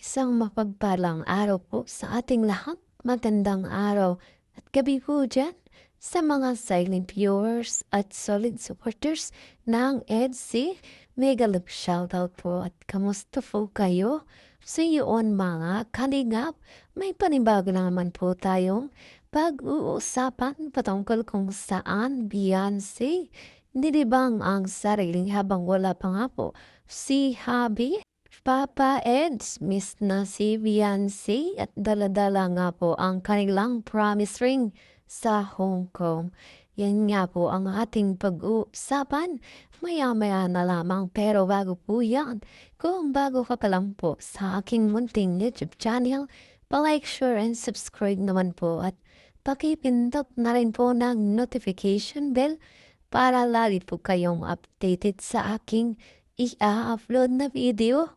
Isang mapagpalang araw po sa ating lahat. Magandang araw at gabi po dyan sa mga silent viewers at solid supporters ng EDC. Mega love shoutout po at kamusta po kayo? So yun mga kalingap, may panibago na naman po tayong pag-uusapan patungkol kung saan Beyonce nilibang ang sarili habang wala pa nga po si Habi Papa Eds, miss na si Beyonce at dala-dala nga po ang kanilang promise ring sa Hong Kong. Yan nga po ang ating pag-uusapan maya-maya na lamang pero bago po yan, kung bago ka pa lang po sa aking munting YouTube channel, palike, share, and subscribe naman po at pakipindot na rin po ng notification bell para lagi po kayong updated sa aking i-upload na video.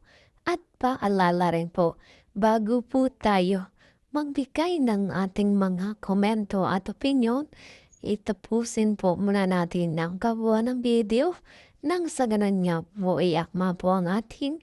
At paalala rin po, bago po tayo magbigay ng ating mga komento at opinion, itapusin po muna natin ang gawa ng video nang sa ganun nga po iakma po ang ating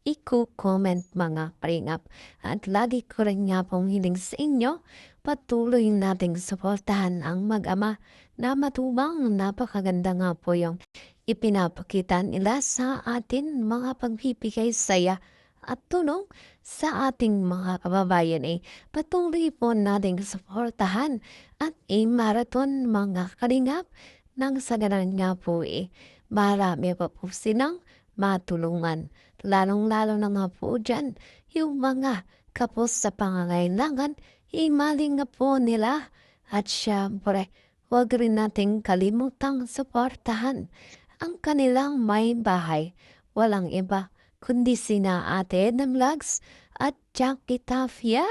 i-comment mga paringap. At lagi ko rin nga pong hiling sa inyo, patuloy nating suportahan ang mag-ama na matubang napakaganda nga po yung ipinapakita nila sa atin mga pagbibigay saya at tulong sa ating mga kababayan patuloy po nating suportahan at marathon mga kalingap nang sa ganun nga po marami pa po silang matulungan. Lalong-lalo na nga po dyan yung mga kapos sa pangangailangan, imaling nga po nila at syempre huwag rin nating kalimutang suportahan ang kanilang may bahay. Walang iba kundi sina Ate Edna Vlogs at Jackie Tafia.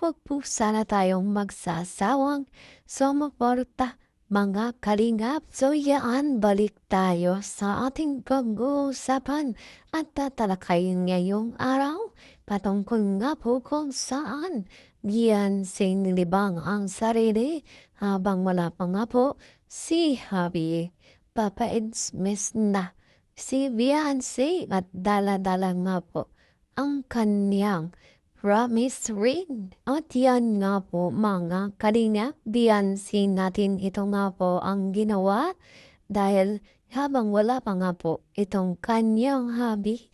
Huwag po sana tayong magsasawang sumuporta mga kalingap. So yaan, balik tayo sa ating pag-uusapan at tatalakayin ngayong araw patungkol nga po kung saan Beyonce nilibang ang sarili habang wala pa nga po si Habi. Papa Eds, miss na si Beyonce at dala-dala nga po ang kanyang promise ring. At yan nga po mga kalingap, Beyonce natin ito nga po ang ginawa dahil habang wala pa nga po itong kanyang hobby,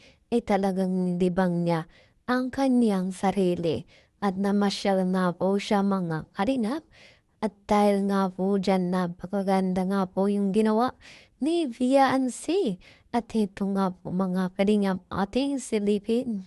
talagang nilibang niya ang kanyang sarili at namasyal nga po siya mga kalingap. At dahil nga po dyan napakaganda nga po yung ginawa ni Beyonce. At ito nga po mga kalingap ating silipin.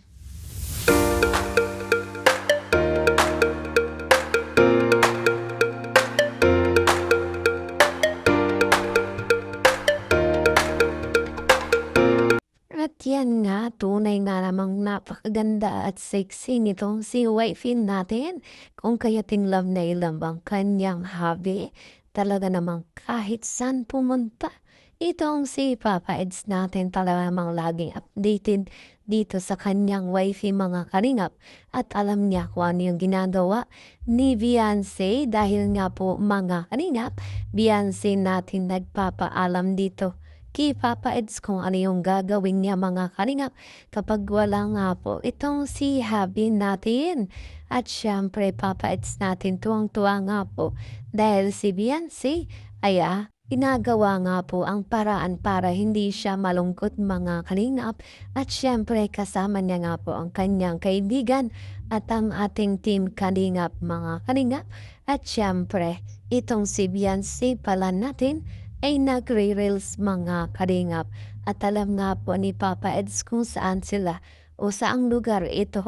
At yan nga, tunay nga namang napakaganda at sexy nitong si wifey natin. Kung kaya't love na ilang ang kanyang hobby, talaga namang kahit saan pumunta. Itong si Papa Eds natin talaga namang laging updated dito sa kanyang wifey mga kalingap. At alam niya kung ano yung ginagawa ni Beyonce dahil nga po mga kalingap, Beyonce natin nagpapaalam dito kay Papa Eds kung ano yung gagawin niya mga kalingap kapag wala nga po itong si Habi natin. At syempre Papa Eds natin tuwang-tuwa nga po dahil si Beyonce ay ginagawa nga po ang paraan para hindi siya malungkot mga kalingap. At syempre kasama niya nga po ang kanyang kaibigan at ang ating team kalingap mga kalingap. At syempre itong si Beyonce pala natin ay nagre-reels mga kalingap. At alam nga po ni Papa Eds kung saan sila o saang lugar ito.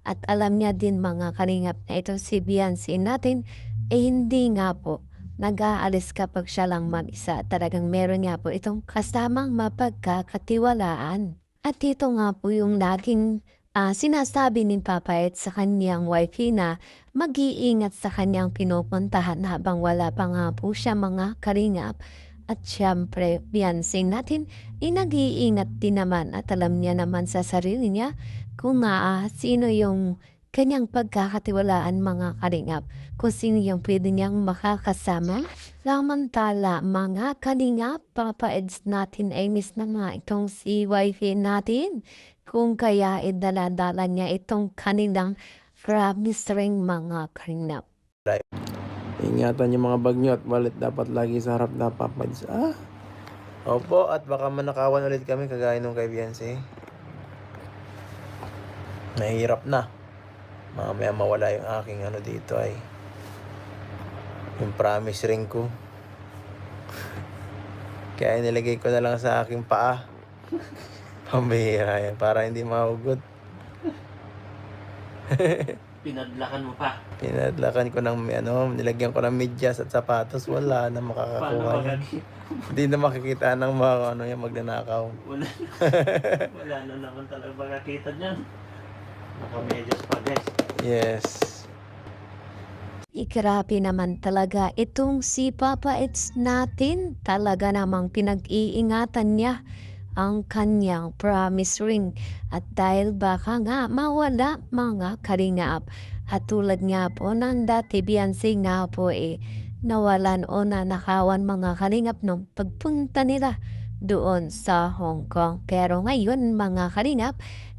At alam niya din mga kalingap na ito si Beyonce natin hindi nga po nag-aalis kapag siya lang mag-isa. Talagang meron nga po itong kasamang mapagkakatiwalaan. At ito nga po yung laging sinasabi ni Papa Eds sa kanyang wifey na mag-iingat sa kanyang pinupuntahan habang wala pa nga po siya mga kalingap. At syempre, Beyonce natin, nag-iingat din naman at alam niya naman sa sarili niya kung sino yung kanyang pagkakatiwalaan mga kalingap. Kung sino yung pwede niyang makakasama. Samantala, mga kalingap, Papa Eds natin ay miss na nga itong si wifey natin. kung kaya idala-dala niya itong kanilang promise ring mga kalinap. Ingatan yung mga bag nyo at wallet dapat lagi sa harap na papads. Opo, at baka manakawan ulit kami kagaya nung kay Beyonce. Nahihirap na. Mamaya mawala yung aking ano dito ay yung promise ring ko. Kaya nilagay ko na lang sa aking paa. Pambihira yan para hindi mahugot. Pinadlakan mo pa. Pinadlakan ko ng nilagyan ko ng medyas at sapatos. Wala na Paano makakakuha yan. magagi? Hindi na makikita ng mga yung magnanakaw. Wala na naman talaga makakita dyan. Nakamedyas pa guys. Yes. Grabe naman talaga itong si Papa Eds natin. Talaga namang pinag-iingatan niya ang kanyang promise ring. At dahil baka nga mawala mga karingap. At tulad nga po ng dati Beyonce nga po nawalan o nanakawan mga kalingap nung pagpunta nila doon sa Hong Kong. Pero ngayon mga kalingap,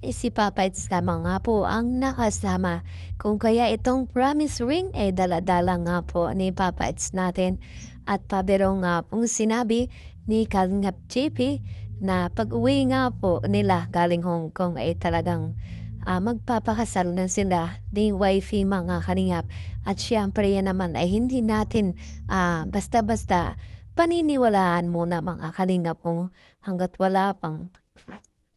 si Papa Eds nga po ang nakasama. Kung kaya itong promise ring dala-dala nga po ni Papa Eds natin. At pabiro nga pong sinabi ni Kalingap JP na pag-uwi nga po nila galing Hong Kong ay talagang magpapakasal na sila ni wifey mga kalingap. At syempre yan naman ay hindi natin basta-basta paniniwalaan muna mga kalingap kung hanggat wala pang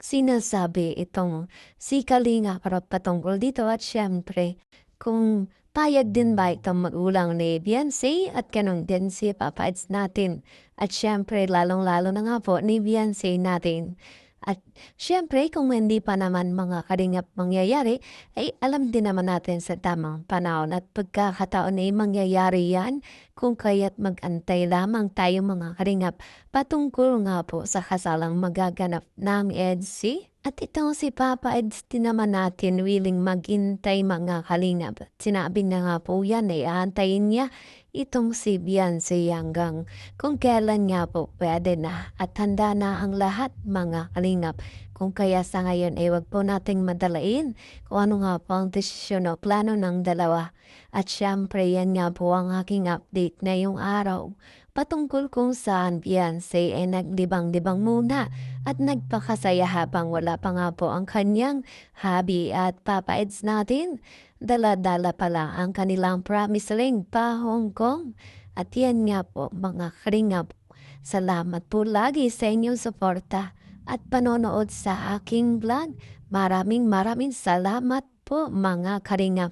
sinasabi itong si Kalinga para patungkol dito. At syempre kung payag din ba itong magulang ni Beyonce at ganun din si Papa Eds natin. At syempre lalong-lalo na nga po ni Beyonce natin. At syempre kung hindi pa naman mga kalingap mangyayari, ay alam din naman natin sa tamang panahon at pagkakataon ay mangyayari yan. Kung kaya't mag-antay lamang tayo mga kalingap patungkol nga po sa kasalang magaganap ng EDC. At itong si Papa Eds din naman natin willing maghintay mga kalingap. Sinabi na nga po yan aantayin niya itong si Beyonce hanggang kung kailan nga po pwede na at handa na ang lahat mga kalingap. Kung kaya sa ngayon wag po nating madalain kung ano nga po ang desisyon o plano ng dalawa. At syempre yan nga po ang aking update na yung araw patungkol kung saan Beyonce naglibang-libang muna at nagpakasaya habang wala pa nga po ang kanyang hubby. At Papa Eds natin, dala-dala pala ang kanilang promise ring pa Hong Kong. At yan nga po mga kalingap, salamat po lagi sa inyong suporta at panonood sa aking vlog. Maraming salamat po mga kalingap.